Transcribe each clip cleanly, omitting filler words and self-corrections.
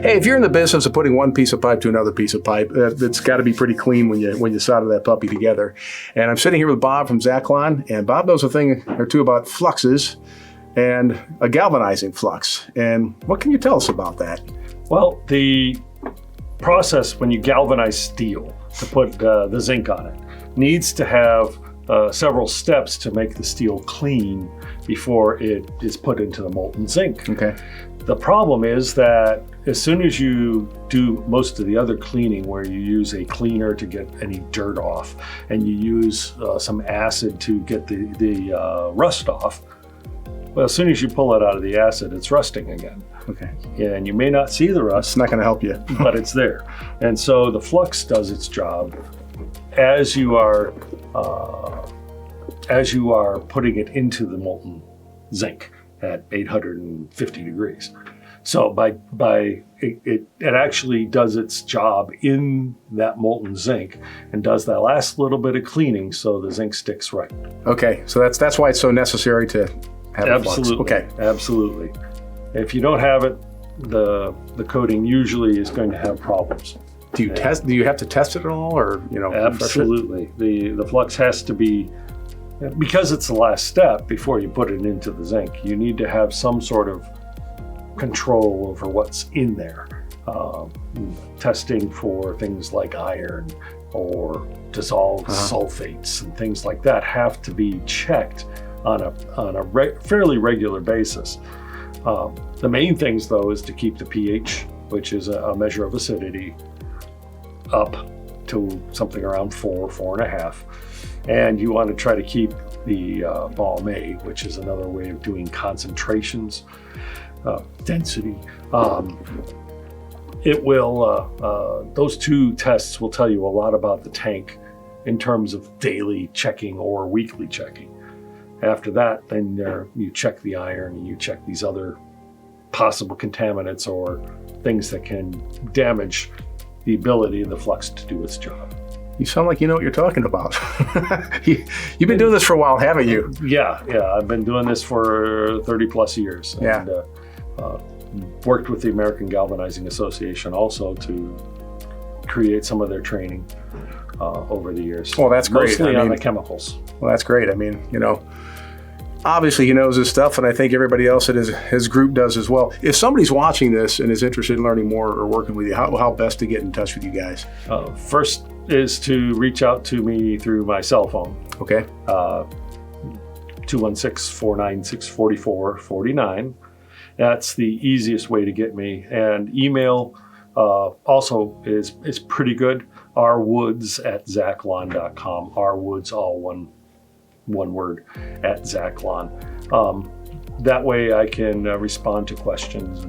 Hey, if you're in the business of putting one piece of pipe to another piece of pipe, it's got to be pretty clean when you solder that puppy together. And I'm sitting here with Bob from Zaclon, and Bob knows a thing or two about fluxes and a galvanizing flux. And what can you tell us about that? Well, the process when you galvanize steel to put the zinc on it needs to have several steps to make the steel clean before it is put into the molten zinc. Okay. The problem is that as soon as you do most of the other cleaning, where you use a cleaner to get any dirt off and you use some acid to get the rust off, well, as soon as you pull it out of the acid, it's rusting again. Okay. And you may not see the rust. It's not going to help you. But it's there. And so the flux does its job as you are putting it into the molten zinc at 850 degrees. So it actually does its job in that molten zinc and does that last little bit of cleaning so the zinc sticks right. Okay, so that's why it's so necessary to have a flux. Okay. Absolutely. If you don't have it, the coating usually is going to have problems. Do you have to test it at all, or Absolutely. The flux has to be, because it's the last step before you put it into the zinc. You need to have some sort of control over what's in there. Testing for things like iron or dissolved sulfates and things like that have to be checked on a fairly regular basis. The main things, though, is to keep the pH, which is a measure of acidity, up to something around 4.5. And you want to try to keep the Balme, which is another way of doing concentrations, density. It will, those two tests will tell you a lot about the tank in terms of daily checking or weekly checking. After that, then you check the iron and you check these other possible contaminants or things that can damage the ability of the flux to do its job. You sound like you know what you're talking about. You've been doing this for a while, haven't you? Yeah. I've been doing this for 30 plus years. Yeah. And worked with the American Galvanizing Association also to create some of their training over the years. Well, that's great. Mostly on the chemicals. Well, that's great. I mean, obviously he knows his stuff, and I think everybody else at his group does as well. If somebody's watching this and is interested in learning more or working with you, how best to get in touch with you guys? First is to reach out to me through my cell phone. Okay. 216-496-4449. That's the easiest way to get me. And email also is pretty good. rwoods@zaclon.com. rwoods, all one word, at Zaclon. That way I can respond to questions,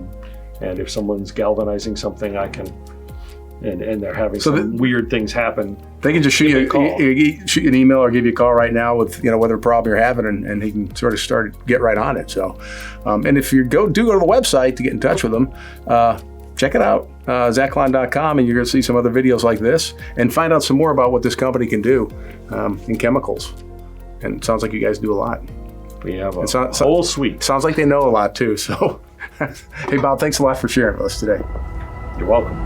and if someone's galvanizing something, I can, and they're having weird things happen, they can just shoot you an email or give you a call right now with whatever problem you're having, and he can sort of get right on it. So, and if you go to the website to get in touch with them, check it out, Zaclon.com, and you're going to see some other videos like this and find out some more about what this company can do in chemicals. And it sounds like you guys do a lot. We have a whole suite. Sounds like they know a lot too. So, hey Bob, thanks a lot for sharing with us today. You're welcome.